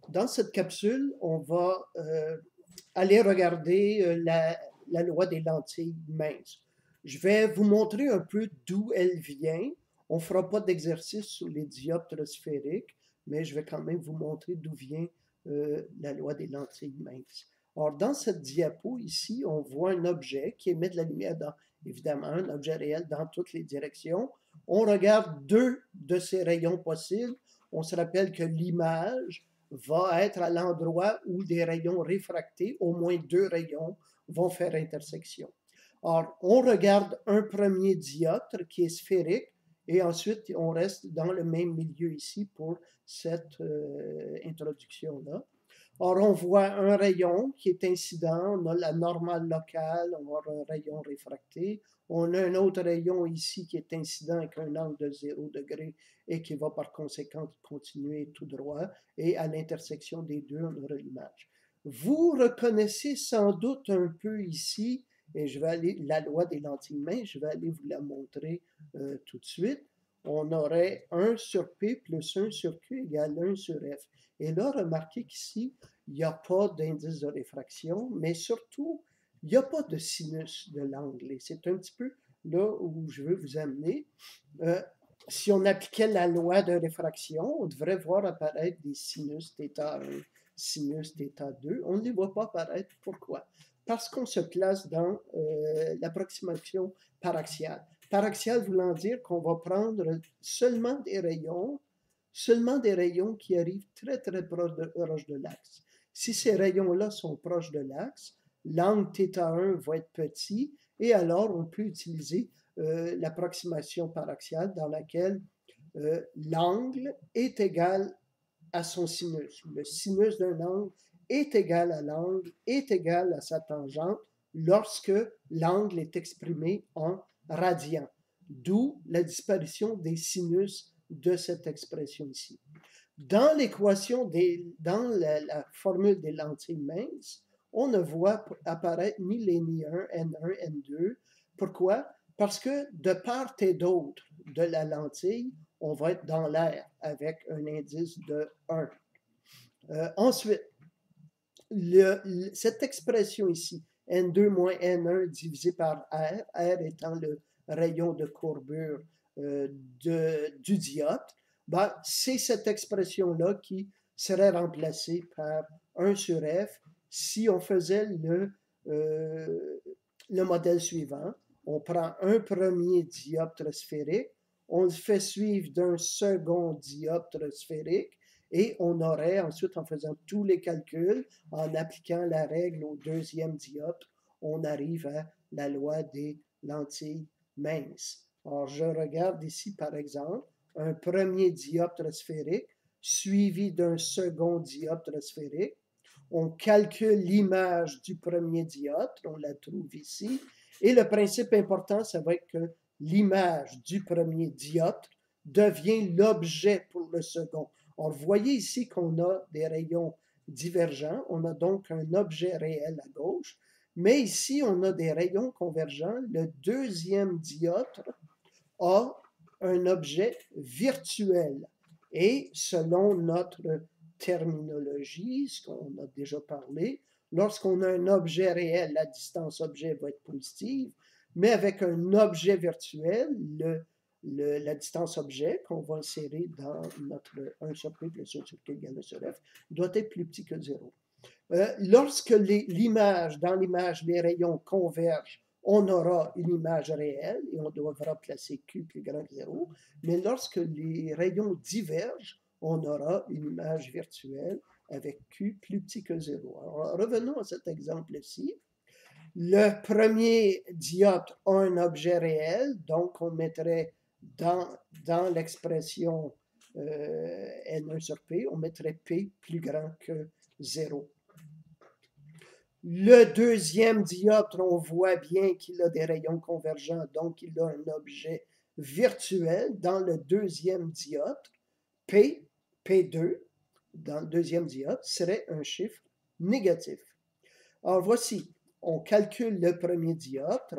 Dans cette capsule, on va aller regarder la loi des lentilles minces. Je vais vous montrer un peu d'où elle vient. On ne fera pas d'exercice sur les dioptres sphériques, mais je vais quand même vous montrer d'où vient la loi des lentilles minces. Alors, dans cette diapo ici, on voit un objet qui émet de la lumière dans, évidemment, un objet réel dans toutes les directions. On regarde deux de ces rayons possibles. On se rappelle que l'image va être à l'endroit où des rayons réfractés, au moins deux rayons, vont faire intersection. Or, on regarde un premier dioptre qui est sphérique et ensuite on reste dans le même milieu ici pour cette introduction-là. Or, on voit un rayon qui est incident, on a la normale locale, on a un rayon réfracté, on a un autre rayon ici qui est incident avec un angle de 0 degré et qui va par conséquent continuer tout droit, et à l'intersection des deux, on aura l'image. Vous reconnaissez sans doute un peu ici, et je vais aller, la loi des lentilles minces, je vais aller vous la montrer tout de suite. On aurait 1 sur P plus 1 sur Q égale 1 sur F. Et là, remarquez qu'ici, il n'y a pas d'indice de réfraction, mais surtout, il n'y a pas de sinus de l'angle. Et c'est un petit peu là où je veux vous amener. Si on appliquait la loi de réfraction, on devrait voir apparaître des sinus θ1, sinus θ2. On ne les voit pas apparaître. Pourquoi? Parce qu'on se place dans l'approximation paraxiale. Paraxiale voulant dire qu'on va prendre seulement des rayons qui arrivent très très proche de l'axe. Si ces rayons-là sont proches de l'axe, l'angle θ1 va être petit et alors on peut utiliser l'approximation paraxiale dans laquelle l'angle est égal à son sinus. Le sinus d'un angle est égal à l'angle, est égal à sa tangente lorsque l'angle est exprimé en radian. D'où la disparition des sinus de cette expression ici. Dans l'équation, dans la formule des lentilles minces, on ne voit apparaître ni les ni1, N1, N2. Pourquoi? Parce que de part et d'autre de la lentille, on va être dans l'air avec un indice de 1. Ensuite, cette expression ici, N2 moins N1 divisé par R étant le rayon de courbure du dioptre, ben, c'est cette expression-là qui serait remplacée par 1 sur F si on faisait le modèle suivant. On prend un premier dioptre sphérique, on le fait suivre d'un second dioptre sphérique, et on aurait ensuite, en faisant tous les calculs, en appliquant la règle au deuxième dioptre, on arrive à la loi des lentilles minces. Alors, je regarde ici, par exemple, un premier dioptre sphérique suivi d'un second dioptre sphérique. On calcule l'image du premier dioptre, on la trouve ici, et le principe important, ça va être que l'image du premier dioptre devient l'objet pour le second. Alors, vous voyez ici qu'on a des rayons divergents, on a donc un objet réel à gauche, mais ici, on a des rayons convergents. Le deuxième dioptre a un objet virtuel. Et selon notre terminologie, ce qu'on a déjà parlé, lorsqu'on a un objet réel, la distance objet va être positive, mais avec un objet virtuel, la distance objet qu'on va insérer dans notre 1 sur P plus 1 sur Q égale 1 sur F doit être plus petit que 0. Lorsque dans l'image, les rayons convergent, on aura une image réelle et on devra placer Q plus grand que 0. Mais lorsque les rayons divergent, on aura une image virtuelle avec Q plus petit que 0. Alors, revenons à cet exemple-ci. Le premier dioptre a un objet réel, donc on mettrait dans l'expression N1 sur P, on mettrait P plus grand que 0. Le deuxième dioptre, on voit bien qu'il a des rayons convergents, donc il a un objet virtuel dans le deuxième dioptre. P2, dans le deuxième dioptre, serait un chiffre négatif. Alors voici, on calcule le premier dioptre,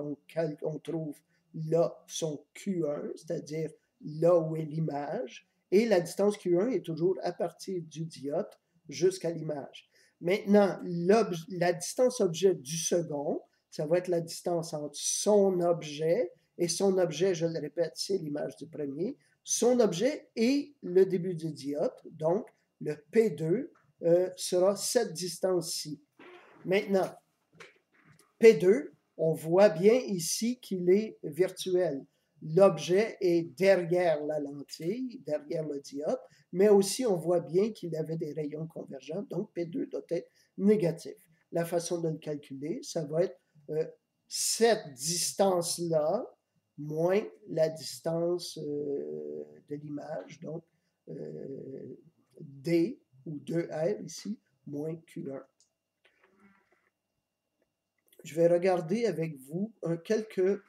on trouve là son Q1, c'est-à-dire là où est l'image, et la distance Q1 est toujours à partir du dioptre jusqu'à l'image. Maintenant, la distance objet du second, ça va être la distance entre son objet, et son objet, je le répète, c'est l'image du premier, son objet et le début du diode, donc le P2 sera cette distance-ci. Maintenant, P2, on voit bien ici qu'il est virtuel. L'objet est derrière la lentille, derrière le diode, mais aussi on voit bien qu'il avait des rayons convergents, donc P2 doit être négatif. La façon de le calculer, ça va être cette distance-là moins la distance de l'image, donc D ou 2R ici, moins Q1. Je vais regarder avec vous quelques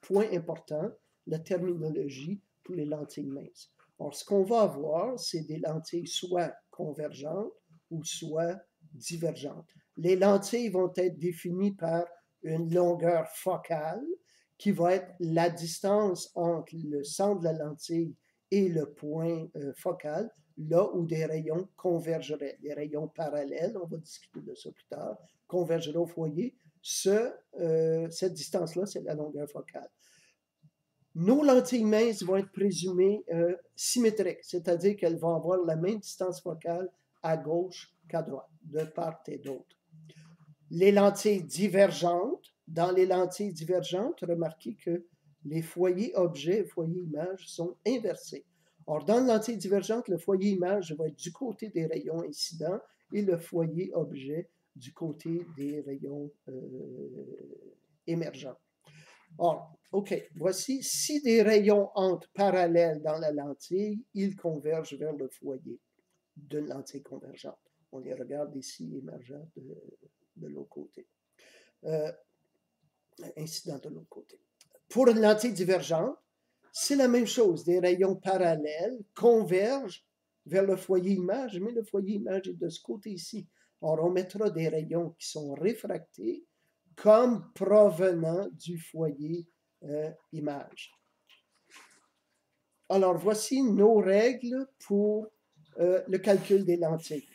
points importants, la terminologie pour les lentilles minces. Alors, ce qu'on va avoir, c'est des lentilles soit convergentes ou soit divergentes. Les lentilles vont être définies par une longueur focale qui va être la distance entre le centre de la lentille et le point focal, là où des rayons convergeraient. Des rayons parallèles, on va discuter de ça plus tard, convergeraient au foyer. Cette distance-là, c'est la longueur focale. Nos lentilles minces vont être présumées symétriques, c'est-à-dire qu'elles vont avoir la même distance focale à gauche qu'à droite, de part et d'autre. Les lentilles divergentes, dans les lentilles divergentes, remarquez que les foyers objets et foyers images sont inversés. Or, dans la lentille divergente, le foyer image va être du côté des rayons incidents et le foyer objet du côté des rayons émergents. Or, OK, voici, si des rayons entrent parallèles dans la lentille, ils convergent vers le foyer d'une lentille convergente. On les regarde ici émergents de l'autre côté. Incident de l'autre côté. Pour une lentille divergente, c'est la même chose. Des rayons parallèles convergent vers le foyer image, mais le foyer image est de ce côté ici. Or, on mettra des rayons qui sont réfractés comme provenant du foyer image. Alors, voici nos règles pour le calcul des lentilles.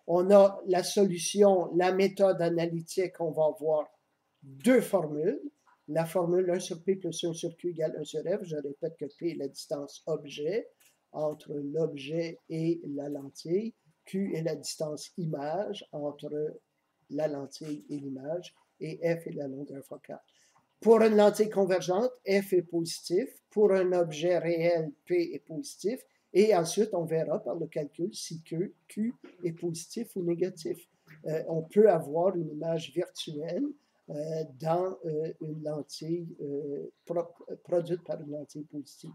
On a la solution, la méthode analytique, on va avoir deux formules. La formule 1 sur P plus 1 sur Q égale 1 sur F. Je répète que P est la distance objet entre l'objet et la lentille. Q est la distance image entre la lentille et l'image. Et F est la longueur focale. Pour une lentille convergente, F est positif. Pour un objet réel, P est positif. Et ensuite, on verra par le calcul si Q est positif ou négatif. On peut avoir une image virtuelle dans une lentille produite par une lentille positive.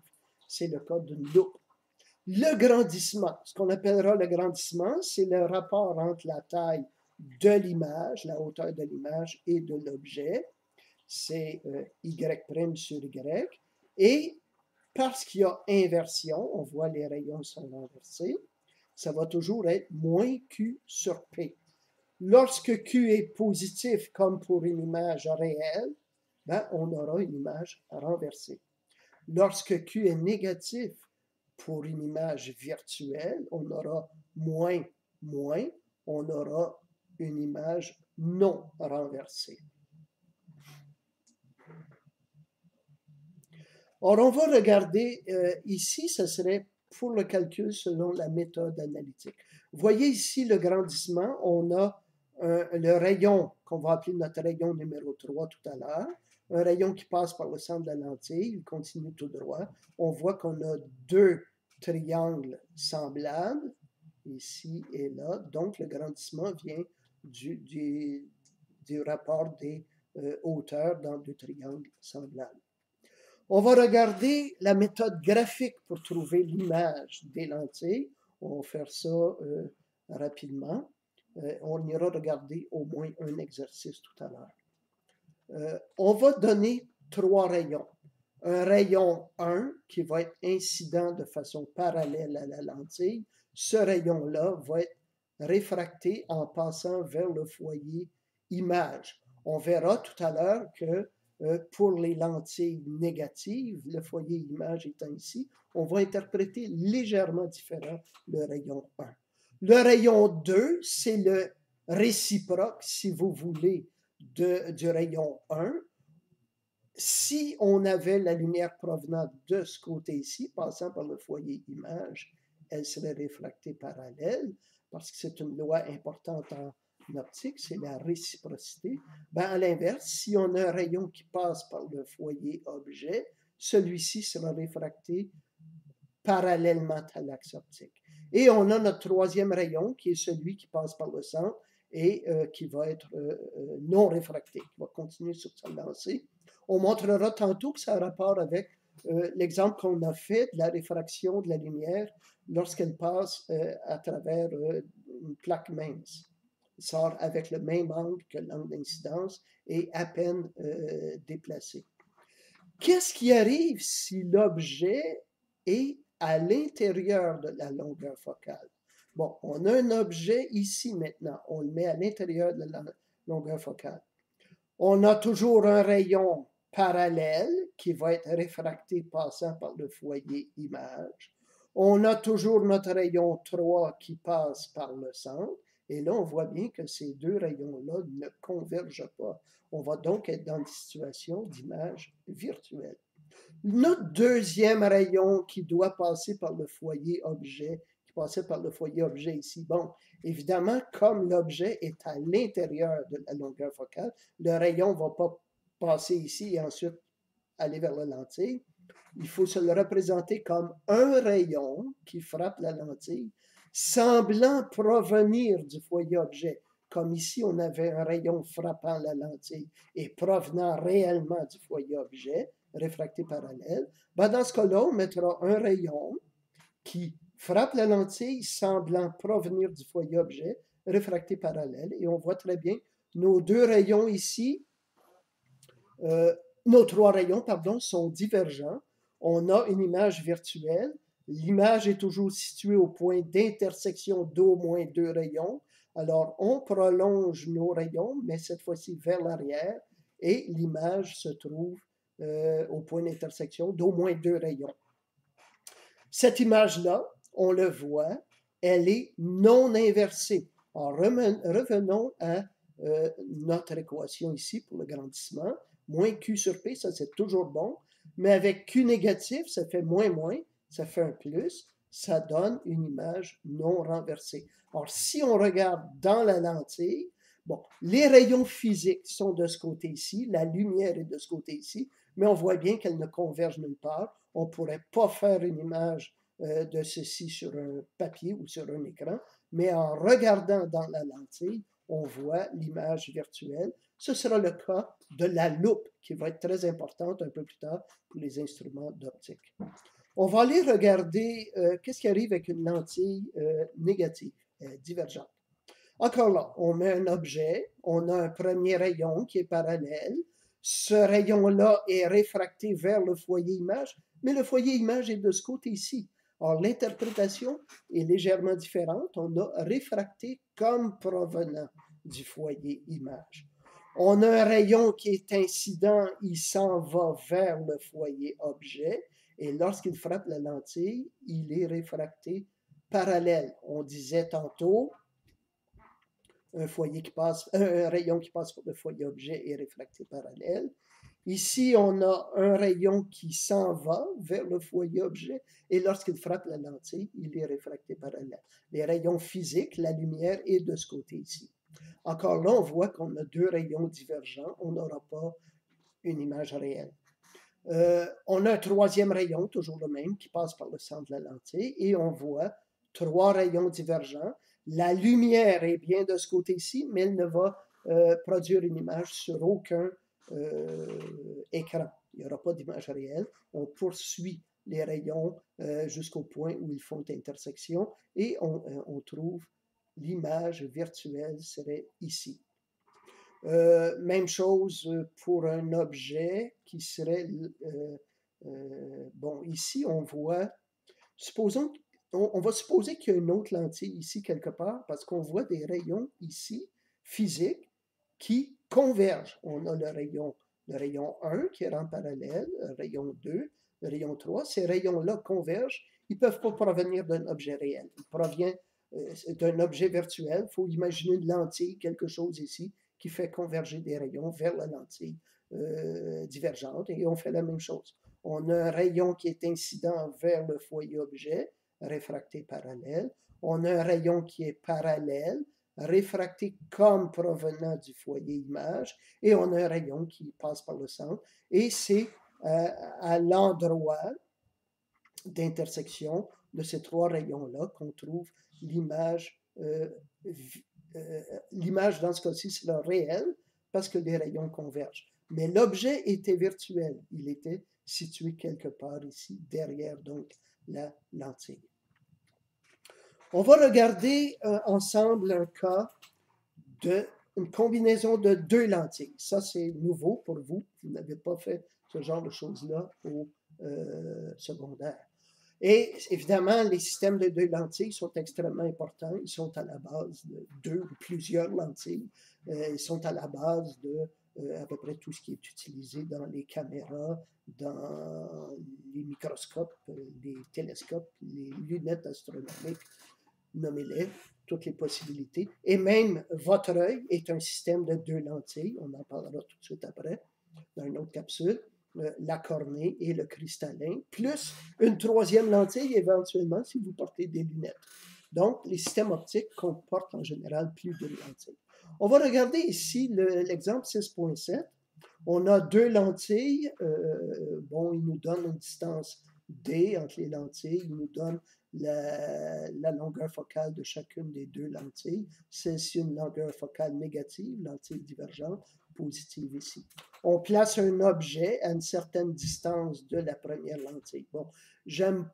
C'est le cas d'une loupe. Le grandissement, ce qu'on appellera le grandissement, c'est le rapport entre la taille de l'image, la hauteur de l'image et de l'objet. C'est Y' sur Y. Et parce qu'il y a inversion, on voit les rayons sont inversés, ça va toujours être moins Q sur P. Lorsque Q est positif, comme pour une image réelle, ben, on aura une image renversée. Lorsque Q est négatif pour une image virtuelle, on aura moins, on aura une image non renversée. Or, on va regarder ici, ce serait pour le calcul selon la méthode analytique. Vous voyez ici le grandissement, on a le rayon qu'on va appeler notre rayon numéro 3 tout à l'heure, un rayon qui passe par le centre de la lentille, il continue tout droit. On voit qu'on a deux triangles semblables, ici et là, donc le grandissement vient du rapport des hauteurs dans deux triangles semblables. On va regarder la méthode graphique pour trouver l'image des lentilles. On va faire ça rapidement. On ira regarder au moins un exercice tout à l'heure. On va donner trois rayons. Un rayon 1 qui va être incident de façon parallèle à la lentille. Ce rayon-là va être réfracté en passant vers le foyer image. On verra tout à l'heure que pour les lentilles négatives, le foyer image étant ici, on va interpréter légèrement différent le rayon 1. Le rayon 2, c'est le réciproque, si vous voulez, du rayon 1. Si on avait la lumière provenant de ce côté-ci, passant par le foyer image, elle serait réfractée parallèle, parce que c'est une loi importante en optique, c'est la réciprocité. Ben, à l'inverse, si on a un rayon qui passe par le foyer objet, celui-ci sera réfracté parallèlement à l'axe optique. Et on a notre troisième rayon, qui est celui qui passe par le centre et qui va être non réfracté, qui va continuer sur sa lancée. On montrera tantôt que ça a rapport avec l'exemple qu'on a fait de la réfraction de la lumière lorsqu'elle passe à travers une plaque mince. Elle sort avec le même angle que l'angle d'incidence et à peine déplacé. Qu'est-ce qui arrive si l'objet est à l'intérieur de la longueur focale? Bon, on a un objet ici maintenant, on le met à l'intérieur de la longueur focale. On a toujours un rayon parallèle qui va être réfracté passant par le foyer image. On a toujours notre rayon 3 qui passe par le centre. Et là, on voit bien que ces deux rayons-là ne convergent pas. On va donc être dans une situation d'image virtuelle. Notre deuxième rayon qui doit passer par le foyer objet, qui passait par le foyer objet ici, bon, évidemment, comme l'objet est à l'intérieur de la longueur focale, le rayon ne va pas passer ici et ensuite aller vers la lentille. Il faut se le représenter comme un rayon qui frappe la lentille, semblant provenir du foyer objet. Comme ici, on avait un rayon frappant la lentille et provenant réellement du foyer objet, réfracté parallèle. Ben, dans ce cas-là, on mettra un rayon qui frappe la lentille, semblant provenir du foyer objet, réfracté parallèle. Et on voit très bien nos deux rayons ici, nos trois rayons, pardon, sont divergents. On a une image virtuelle. L'image est toujours située au point d'intersection d'au moins deux rayons. Alors, on prolonge nos rayons, mais cette fois-ci vers l'arrière, et l'image se trouve au point d'intersection d'au moins deux rayons. Cette image-là, on le voit, elle est non inversée. Alors, revenons à notre équation ici pour le grandissement. Moins Q sur P, ça c'est toujours bon, mais avec Q négatif, ça fait moins, ça fait un plus, ça donne une image non renversée. Alors, si on regarde dans la lentille, bon, les rayons physiques sont de ce côté-ci, la lumière est de ce côté-ci, mais on voit bien qu'elles ne convergent nulle part. On ne pourrait pas faire une image de ceci sur un papier ou sur un écran, mais en regardant dans la lentille, on voit l'image virtuelle. Ce sera le cas de la loupe, qui va être très importante un peu plus tard pour les instruments d'optique. On va aller regarder qu'est-ce qui arrive avec une lentille négative, divergente. Encore là, on met un objet, on a un premier rayon qui est parallèle. Ce rayon-là est réfracté vers le foyer image, mais le foyer image est de ce côté-ci. Or, l'interprétation est légèrement différente. On a réfracté comme provenant du foyer image. On a un rayon qui est incident, il s'en va vers le foyer objet, et lorsqu'il frappe la lentille, il est réfracté parallèle. On disait tantôt, un rayon qui passe par le foyer objet est réfracté parallèle. Ici, on a un rayon qui s'en va vers le foyer objet et lorsqu'il frappe la lentille, il est réfracté parallèle. Les rayons physiques, la lumière est de ce côté-ci. Encore là, on voit qu'on a deux rayons divergents, on n'aura pas une image réelle. On a un troisième rayon, toujours le même, qui passe par le centre de la lentille et on voit trois rayons divergents. La lumière est bien de ce côté-ci, mais elle ne va produire une image sur aucun écran. Il n'y aura pas d'image réelle. On poursuit les rayons jusqu'au point où ils font intersection et on trouve l'image virtuelle serait ici. Même chose pour un objet qui serait, bon, ici on voit, supposons, on va supposer qu'il y a une autre lentille ici quelque part parce qu'on voit des rayons ici physiques qui convergent. On a le rayon 1 qui est en parallèle, le rayon 2, le rayon 3. Ces rayons-là convergent. Ils ne peuvent pas provenir d'un objet réel. Ils proviennent c'est un objet virtuel. Il faut imaginer une lentille, quelque chose ici, qui fait converger des rayons vers la lentille divergente, et on fait la même chose. On a un rayon qui est incident vers le foyer objet, réfracté parallèle. On a un rayon qui est parallèle, réfracté comme provenant du foyer image, et on a un rayon qui passe par le centre, et c'est à l'endroit d'intersection de ces trois rayons-là qu'on trouve l'image. L'image, dans ce cas-ci, c'est le réel, parce que les rayons convergent. Mais l'objet était virtuel. Il était situé quelque part ici, derrière donc la lentille. On va regarder ensemble un cas d'une combinaison de deux lentilles. Ça, c'est nouveau pour vous. Vous n'avez pas fait ce genre de choses-là au secondaire. Et évidemment, les systèmes de deux lentilles sont extrêmement importants. Ils sont à la base de deux ou plusieurs lentilles. Ils sont à la base de à peu près tout ce qui est utilisé dans les caméras, dans les microscopes, les télescopes, les lunettes astronomiques, nommez-les, toutes les possibilités. Et même votre œil est un système de deux lentilles. On en parlera tout de suite après, dans une autre capsule. La cornée et le cristallin, plus une troisième lentille éventuellement si vous portez des lunettes. Donc, les systèmes optiques comportent en général plus de lentilles. On va regarder ici l'exemple 6.7. On a deux lentilles. Bon, il nous donne une distance D entre les lentilles. Il nous donne la longueur focale de chacune des deux lentilles. C'est une longueur focale négative, lentille divergente, positive ici. On place un objet à une certaine distance de la première lentille. Bon, j'aime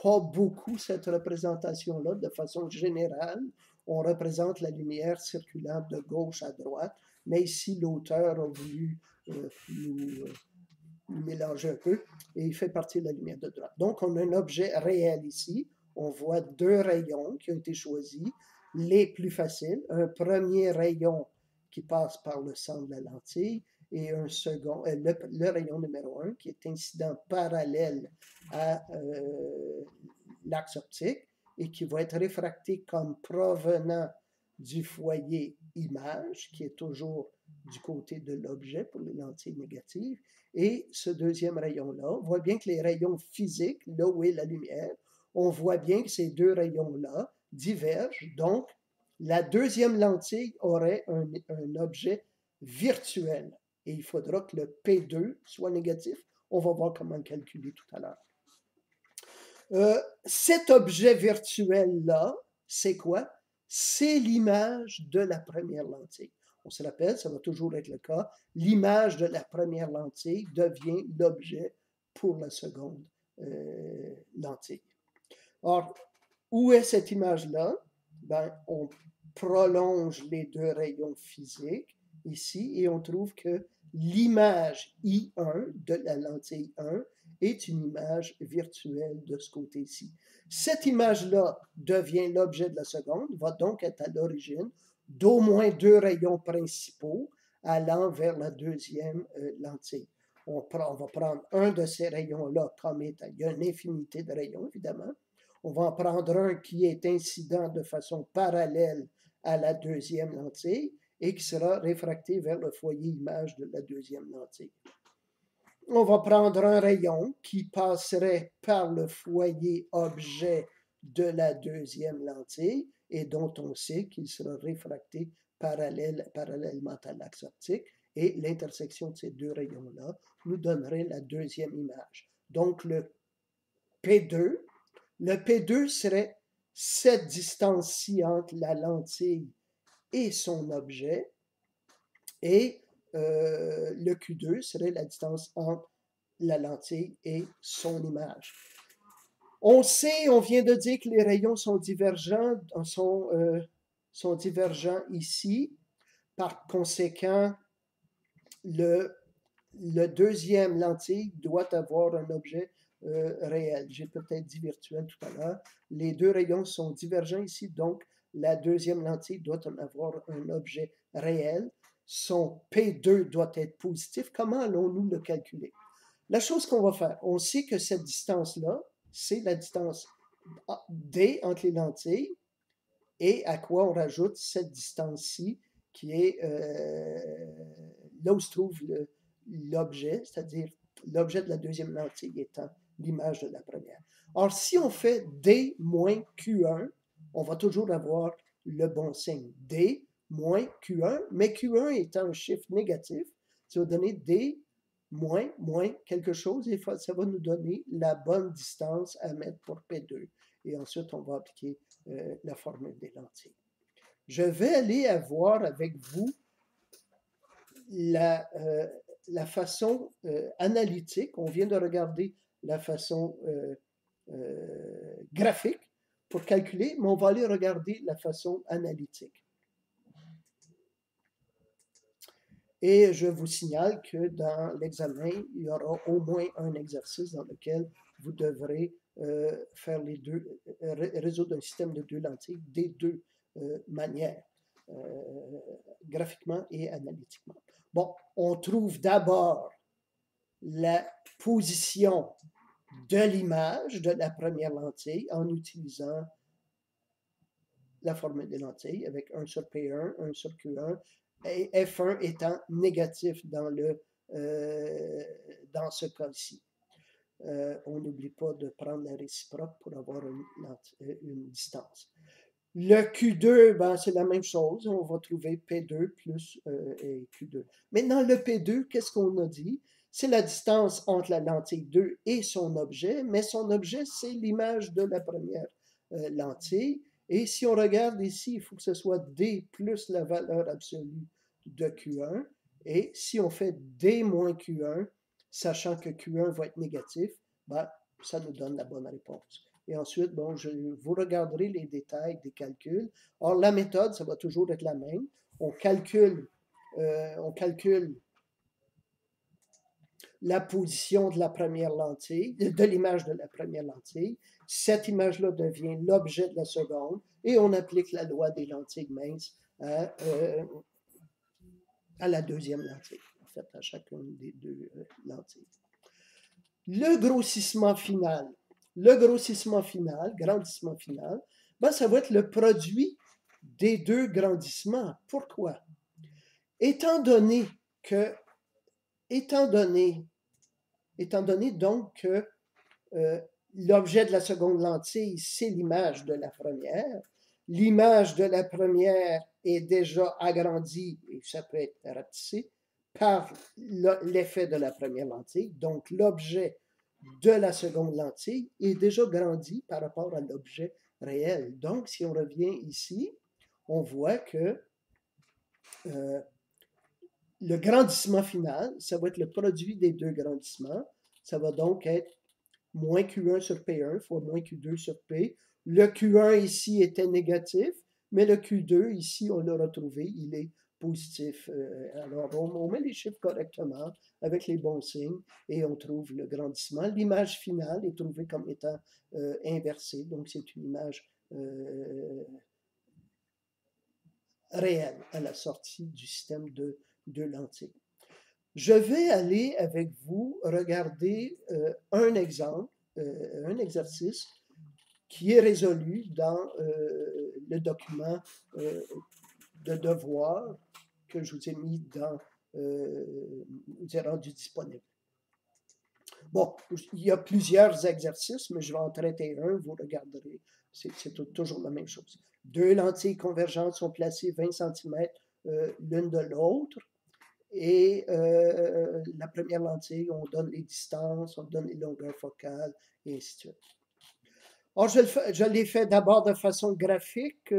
pas beaucoup cette représentation-là de façon générale. On représente la lumière circulant de gauche à droite, mais ici, l'auteur a voulu nous mélanger un peu, et il fait partie de la lumière de droite. Donc, on a un objet réel ici. On voit deux rayons qui ont été choisis, les plus faciles. Un premier rayon qui passe par le centre de la lentille, et un second, le rayon numéro 1 qui est incident parallèle à l'axe optique et qui va être réfracté comme provenant du foyer image, qui est toujours du côté de l'objet pour les lentilles négatives. Et ce deuxième rayon-là, on voit bien que les rayons physiques, là où est la lumière, on voit bien que ces deux rayons-là divergent. Donc, la deuxième lentille aurait un objet virtuel. Et il faudra que le P2 soit négatif. On va voir comment le calculer tout à l'heure. Cet objet virtuel-là, c'est quoi? C'est l'image de la première lentille. On se rappelle, ça va toujours être le cas. L'image de la première lentille devient l'objet pour la seconde lentille. Or, où est cette image-là? Ben, on prolonge les deux rayons physiques ici et on trouve que l'image I1 de la lentille 1 est une image virtuelle de ce côté-ci. Cette image-là devient l'objet de la seconde, va donc être à l'origine d'au moins deux rayons principaux allant vers la deuxième lentille. On va prendre un de ces rayons-là comme étant, il y a une infinité de rayons évidemment. On va en prendre un qui est incident de façon parallèle à la deuxième lentille et qui sera réfracté vers le foyer image de la deuxième lentille. On va prendre un rayon qui passerait par le foyer objet de la deuxième lentille et dont on sait qu'il sera réfracté parallèlement à l'axe optique, et l'intersection de ces deux rayons-là nous donnerait la deuxième image. Donc le P2 serait cette distance-ci entre la lentille et son objet, et le Q2 serait la distance entre la lentille et son image. On vient de dire que les rayons sont divergents ici. Par conséquent, le deuxième lentille doit avoir un objet réel. J'ai peut-être dit virtuel tout à l'heure. Les deux rayons sont divergents ici, donc la deuxième lentille doit en avoir un objet réel. Son P2 doit être positif. Comment allons-nous le calculer? La chose qu'on va faire, on sait que cette distance-là, c'est la distance D entre les lentilles, et à quoi on rajoute cette distance-ci qui est là où se trouve l'objet, c'est-à-dire l'objet de la deuxième lentille étant l'image de la première. Or, si on fait D moins Q1, on va toujours avoir le bon signe. D moins Q1, mais Q1 étant un chiffre négatif, ça va donner D moins quelque chose et ça va nous donner la bonne distance à mettre pour P2. Et ensuite, on va appliquer la formule des lentilles. Je vais aller voir avec vous la façon analytique. On vient de regarder la façon graphique pour calculer, mais on va aller regarder la façon analytique. Et je vous signale que dans l'examen, il y aura au moins un exercice dans lequel vous devrez faire les deux, résoudre un système de deux lentilles des deux manières, graphiquement et analytiquement. Bon, on trouve d'abord la position de l'image de la première lentille en utilisant la formule des lentilles avec 1 sur P1, 1 sur Q1, et F1 étant négatif dans ce cas-ci. On n'oublie pas de prendre la réciproque pour avoir une distance. Le Q2, ben, c'est la même chose. On va trouver P2 plus et Q2. Maintenant, le P2, qu'est-ce qu'on a dit? C'est la distance entre la lentille 2 et son objet, mais son objet, c'est l'image de la première lentille. Et si on regarde ici, il faut que ce soit D plus la valeur absolue de Q1. Et si on fait D moins Q1, sachant que Q1 va être négatif, ben, ça nous donne la bonne réponse. Et ensuite, bon, vous regarderez les détails des calculs. Or, la méthode, ça va toujours être la même. On calcule la position de la première lentille, de l'image de la première lentille. Cette image-là devient l'objet de la seconde et on applique la loi des lentilles minces à la deuxième lentille, en fait, à chacune des deux lentilles. Le grossissement final, grandissement final, ben, ça va être le produit des deux grandissements. Pourquoi? Étant donné donc que l'objet de la seconde lentille, c'est l'image de la première, l'image de la première est déjà agrandie, et ça peut être rapetissé, par l'effet de la première lentille. Donc, l'objet de la seconde lentille est déjà grandi par rapport à l'objet réel. Donc, si on revient ici, on voit que le grandissement final, ça va être le produit des deux grandissements. Ça va donc être moins Q1 sur P1 fois moins Q2 sur P. Le Q1 ici était négatif, mais le Q2 ici, on l'a retrouvé, il est positif. Alors, on met les chiffres correctement avec les bons signes et on trouve le grandissement. L'image finale est trouvée comme étant inversée, donc c'est une image réelle à la sortie du système de lentilles. Je vais aller avec vous regarder un exemple, un exercice qui est résolu dans le document de devoir que je vous ai mis dans, vous ai rendu disponible. Bon, il y a plusieurs exercices, mais je vais en traiter un, vous regarderez, c'est toujours la même chose. Deux lentilles convergentes sont placées 20 cm l'une de l'autre. Et la première lentille, on donne les distances, on donne les longueurs focales, et ainsi de suite. Or, je l'ai fait d'abord de façon graphique.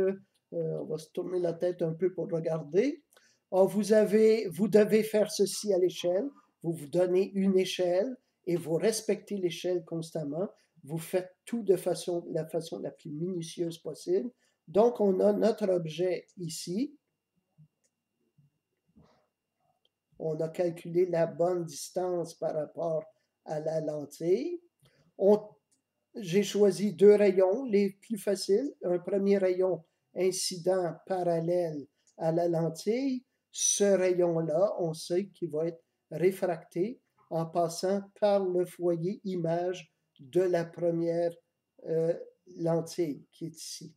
On va se tourner la tête un peu pour regarder. Or, vous devez faire ceci à l'échelle. Vous vous donnez une échelle et vous respectez l'échelle constamment. Vous faites tout de la façon la plus minutieuse possible. Donc, on a notre objet ici. On a calculé la bonne distance par rapport à la lentille. J'ai choisi deux rayons, les plus faciles. Un premier rayon incident parallèle à la lentille. Ce rayon-là, on sait qu'il va être réfracté en passant par le foyer image de la première lentille qui est ici.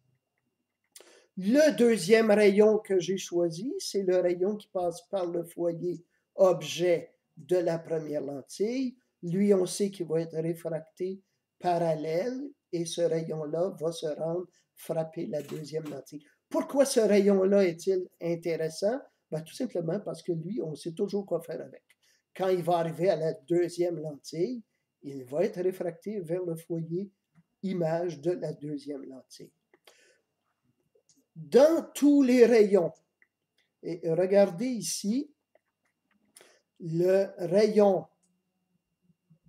Le deuxième rayon que j'ai choisi, c'est le rayon qui passe par le foyer objet de la première lentille. Lui, on sait qu'il va être réfracté parallèle et ce rayon-là va se rendre frapper la deuxième lentille. Pourquoi ce rayon-là est-il intéressant? Ben, tout simplement parce que lui, on sait toujours quoi faire avec. Quand il va arriver à la deuxième lentille, il va être réfracté vers le foyer image de la deuxième lentille. Dans tous les rayons, et regardez ici, le rayon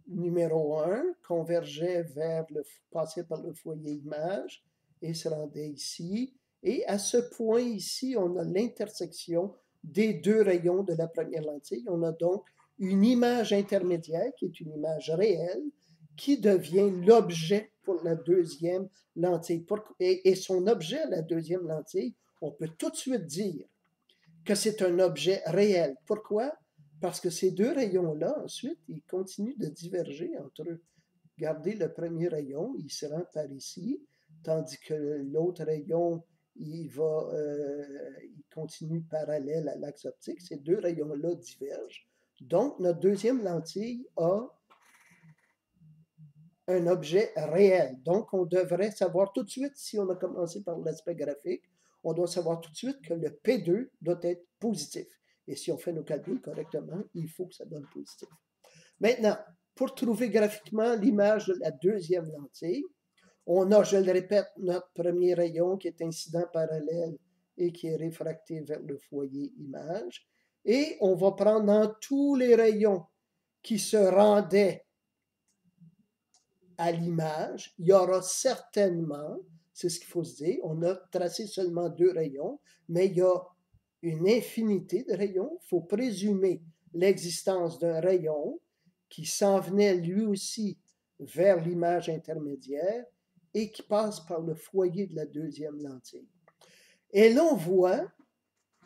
numéro 1 convergeait vers passait par le foyer image et se rendait ici. Et à ce point ici, on a l'intersection des deux rayons de la première lentille. On a donc une image intermédiaire qui est une image réelle qui devient l'objet pour la deuxième lentille. Et son objet, la deuxième lentille, on peut tout de suite dire que c'est un objet réel. Pourquoi? Parce que ces deux rayons-là, ensuite, ils continuent de diverger entre eux. Regardez le premier rayon, il se rend par ici, tandis que l'autre rayon, il continue parallèle à l'axe optique. Ces deux rayons-là divergent. Donc, notre deuxième lentille a un objet réel. Donc, on devrait savoir tout de suite, si on a commencé par l'aspect graphique, on doit savoir tout de suite que le P2 doit être positif. Et si on fait nos calculs correctement, il faut que ça donne positif. Maintenant, pour trouver graphiquement l'image de la deuxième lentille, on a, je le répète, notre premier rayon qui est incident parallèle et qui est réfracté vers le foyer image. Et on va prendre dans tous les rayons qui se rendaient à l'image, il y aura certainement, c'est ce qu'il faut se dire, on a tracé seulement deux rayons, mais il y a une infinité de rayons. Il faut présumer l'existence d'un rayon qui s'en venait lui aussi vers l'image intermédiaire et qui passe par le foyer de la deuxième lentille. Et l'on voit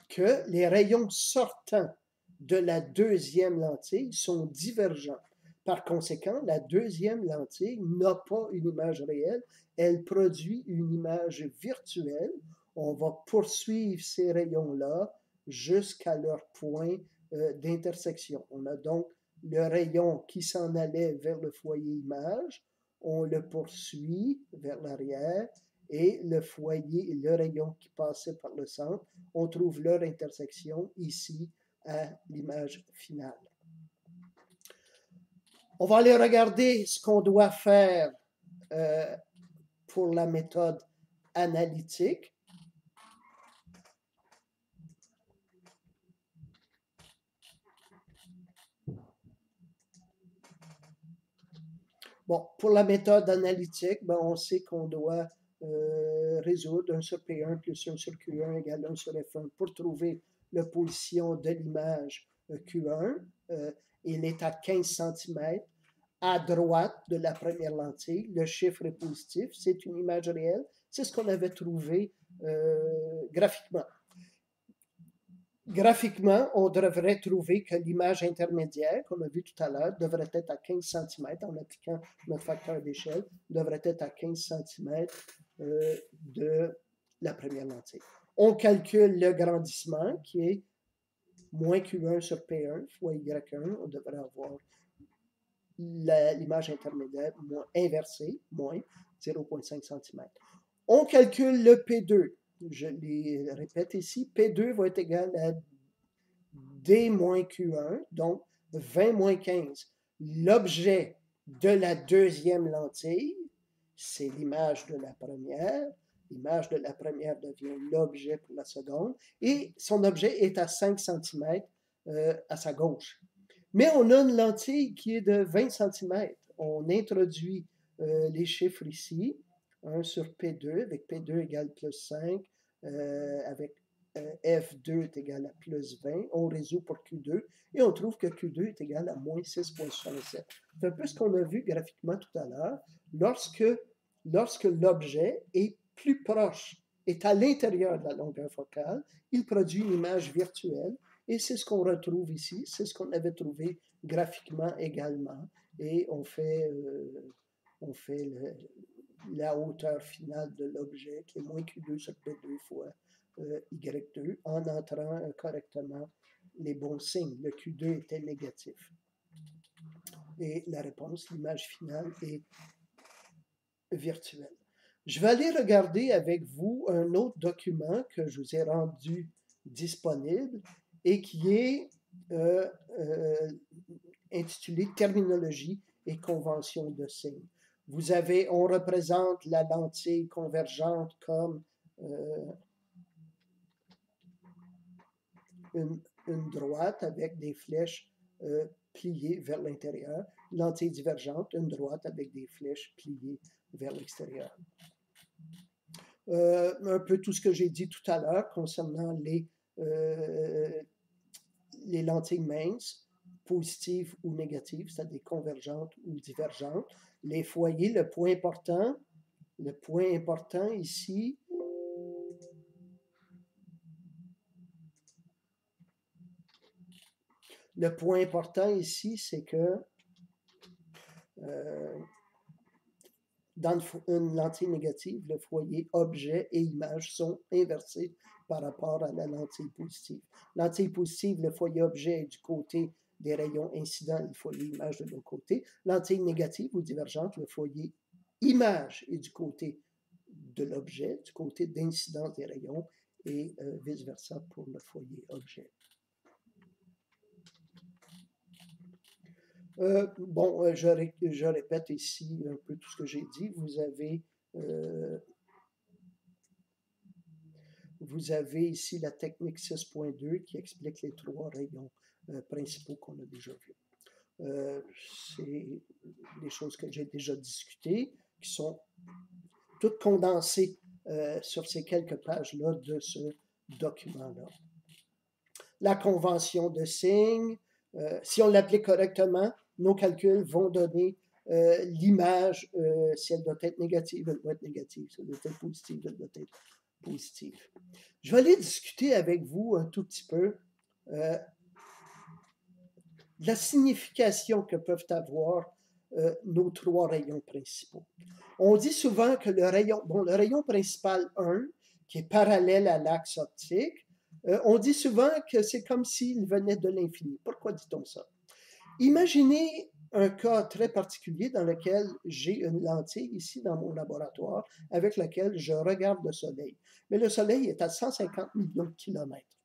que les rayons sortants de la deuxième lentille sont divergents. Par conséquent, la deuxième lentille n'a pas une image réelle, elle produit une image virtuelle. On va poursuivre ces rayons-là jusqu'à leur point d'intersection. On a donc le rayon qui s'en allait vers le foyer image, on le poursuit vers l'arrière, et le foyer et le rayon qui passait par le centre, on trouve leur intersection ici à l'image finale. On va aller regarder ce qu'on doit faire pour la méthode analytique. Bon, pour la méthode analytique, ben, on sait qu'on doit résoudre 1 sur P1 plus 1 sur Q1 égale 1 sur F1 pour trouver la position de l'image Q1. Il est à 15 cm à droite de la première lentille. Le chiffre est positif. C'est une image réelle. C'est ce qu'on avait trouvé graphiquement. Graphiquement, on devrait trouver que l'image intermédiaire, qu'on a vu tout à l'heure, devrait être à 15 cm en appliquant notre facteur d'échelle, devrait être à 15 cm de la première lentille. On calcule le grandissement qui est moins Q1 sur P1 fois Y1. On devrait avoir l'image intermédiaire inversée, moins 0,5 cm. On calcule le P2. Je les répète ici, P2 va être égal à D moins Q1, donc 20 moins 15. L'objet de la deuxième lentille, c'est l'image de la première. L'image de la première devient l'objet pour la seconde, et son objet est à 5 cm à sa gauche. Mais on a une lentille qui est de 20 cm. On introduit les chiffres ici. 1 sur P2, avec P2 égale plus 5, avec F2 est égal à plus 20. On résout pour Q2 et on trouve que Q2 est égal à moins 6,67. C'est un peu ce qu'on a vu graphiquement tout à l'heure. Lorsque l'objet est plus proche, est à l'intérieur de la longueur focale, il produit une image virtuelle. Et c'est ce qu'on retrouve ici, c'est ce qu'on avait trouvé graphiquement également. Et on fait la hauteur finale de l'objet, qui est moins Q2 sur P2 fois Y2, en entrant correctement les bons signes. Le Q2 était négatif. Et la réponse, l'image finale, est virtuelle. Je vais aller regarder avec vous un autre document que je vous ai rendu disponible et qui est intitulé Terminologie et convention de signes. Vous avez, on représente la lentille convergente comme une droite avec des flèches pliées vers l'intérieur, lentille divergente, une droite avec des flèches pliées vers l'extérieur. Un peu tout ce que j'ai dit tout à l'heure concernant les lentilles minces, positives ou négatives, c'est-à-dire convergentes ou divergentes. Les foyers, le point important ici, c'est que dans une lentille négative, le foyer objet et image sont inversés par rapport à la lentille positive. Lentille positive, le foyer objet est du côté des rayons incidents et le foyer image de l'autre côté. Lentille négative ou divergente, le foyer image est du côté de l'objet, du côté d'incidence des rayons, et vice-versa pour le foyer objet. Je répète ici un peu tout ce que j'ai dit. Vous avez ici la technique 6.2 qui explique les trois rayons principaux qu'on a déjà vus. C'est des choses que j'ai déjà discutées, qui sont toutes condensées sur ces quelques pages-là de ce document-là. La convention de signes, si on l'applique correctement, nos calculs vont donner l'image, si elle doit être négative, elle doit être négative, si elle doit être positive, elle doit être positive. Je vais aller discuter avec vous un tout petit peu la signification que peuvent avoir nos trois rayons principaux. On dit souvent que le rayon principal 1, qui est parallèle à l'axe optique, on dit souvent que c'est comme s'il venait de l'infini. Pourquoi dit-on ça? Imaginez un cas très particulier dans lequel j'ai une lentille ici dans mon laboratoire avec laquelle je regarde le Soleil. Mais le Soleil est à 150 millions de kilomètres.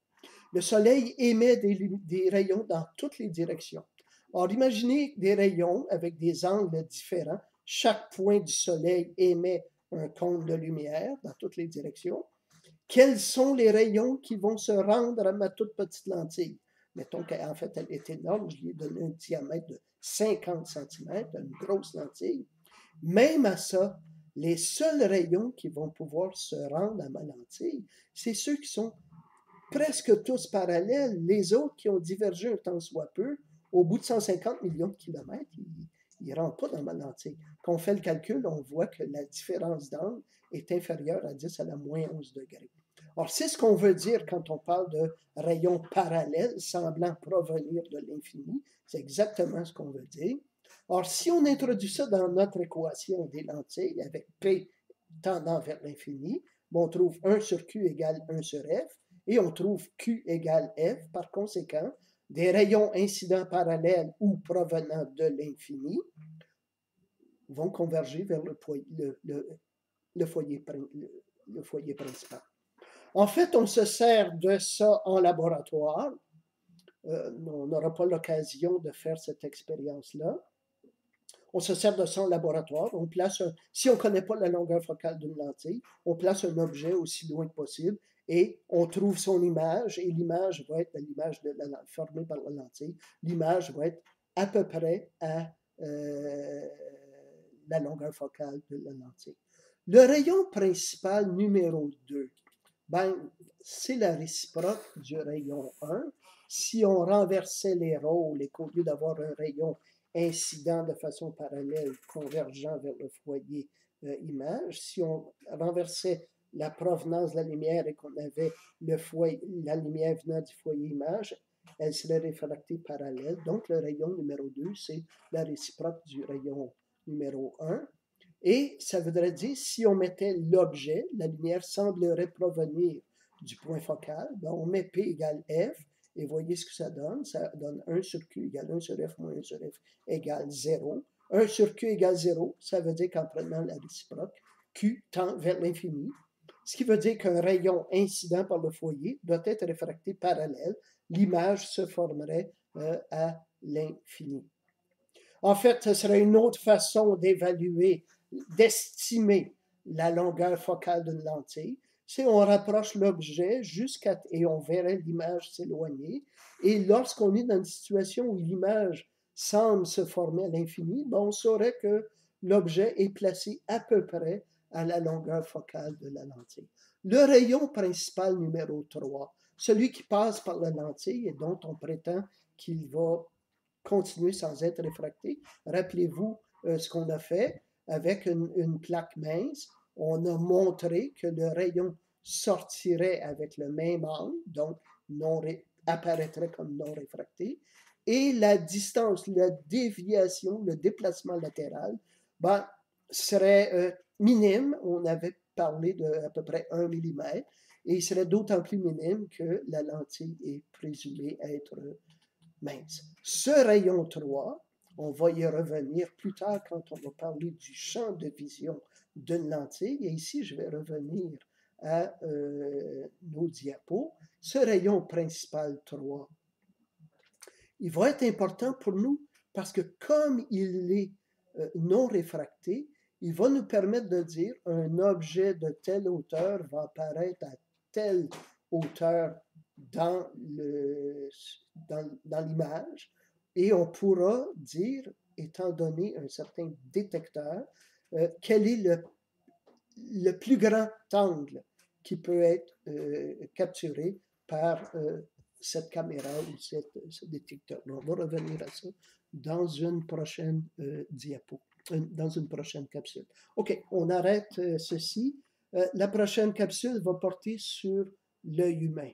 Le Soleil émet des rayons dans toutes les directions. Or, imaginez des rayons avec des angles différents. Chaque point du Soleil émet un cône de lumière dans toutes les directions. Quels sont les rayons qui vont se rendre à ma toute petite lentille? Mettons qu'en fait, elle est énorme, je lui ai donné un diamètre de 50 cm, une grosse lentille. Même à ça, les seuls rayons qui vont pouvoir se rendre à ma lentille, c'est ceux qui sont presque tous parallèles. Les autres qui ont divergé un tant soit peu, au bout de 150 millions de kilomètres, ils ne rentrent pas dans ma lentille. Quand on fait le calcul, on voit que la différence d'angle est inférieure à 10 à la moins 11 degrés. Or, c'est ce qu'on veut dire quand on parle de rayons parallèles semblant provenir de l'infini. C'est exactement ce qu'on veut dire. Or, si on introduit ça dans notre équation des lentilles avec P tendant vers l'infini, on trouve 1 sur Q égale 1 sur F, et on trouve Q égale F. Par conséquent, des rayons incidents parallèles ou provenant de l'infini vont converger vers le foyer principal. En fait, on se sert de ça en laboratoire. On n'aura pas l'occasion de faire cette expérience-là. On se sert de ça en laboratoire. Si on ne connaît pas la longueur focale d'une lentille, on place un objet aussi loin que possible et on trouve son image, et l'image va être l'image formée par la lentille. L'image va être à peu près à la longueur focale de la lentille. Le rayon principal numéro 2, c'est la réciproque du rayon 1. Si on renversait les rôles et qu'au lieu d'avoir un rayon incident de façon parallèle, convergent vers le foyer image, si on renversait la provenance de la lumière et qu'on avait la lumière venant du foyer image, elle serait réfractée parallèle. Donc, le rayon numéro 2, c'est la réciproque du rayon numéro 1. Et ça voudrait dire, si on mettait l'objet, la lumière semblerait provenir du point focal, ben on met P égale F, et voyez ce que ça donne. Ça donne 1 sur Q égale 1 sur F moins 1 sur F égale 0. 1 sur Q égale 0, ça veut dire qu'en prenant la réciproque, Q tend vers l'infini, ce qui veut dire qu'un rayon incident par le foyer doit être réfracté parallèle. L'image se formerait à l'infini. En fait, ce serait une autre façon d'évaluer, d'estimer la longueur focale d'une lentille. C'est on rapproche l'objet jusqu'à et on verrait l'image s'éloigner. Et lorsqu'on est dans une situation où l'image semble se former à l'infini, ben on saurait que l'objet est placé à peu près à la longueur focale de la lentille. Le rayon principal numéro 3, celui qui passe par la lentille et dont on prétend qu'il va continuer sans être réfracté. Rappelez-vous ce qu'on a fait avec une plaque mince. On a montré que le rayon sortirait avec le même angle, donc apparaîtrait comme non réfracté. Et la distance, la déviation, le déplacement latéral, ben, serait minime. On avait parlé d'à peu près 1 mm, et il serait d'autant plus minime que la lentille est présumée être mince. Ce rayon 3, on va y revenir plus tard quand on va parler du champ de vision d'une lentille. Et ici, je vais revenir à nos diapos. Ce rayon principal 3, il va être important pour nous parce que comme il est non réfracté, il va nous permettre de dire un objet de telle hauteur va apparaître à telle hauteur dans l'image, et on pourra dire, étant donné un certain détecteur, quel est le plus grand angle qui peut être capturé par cette caméra ou ce détecteur. On va revenir à ça dans une prochaine diapo, dans une prochaine capsule. OK, on arrête ceci. La prochaine capsule va porter sur l'œil humain.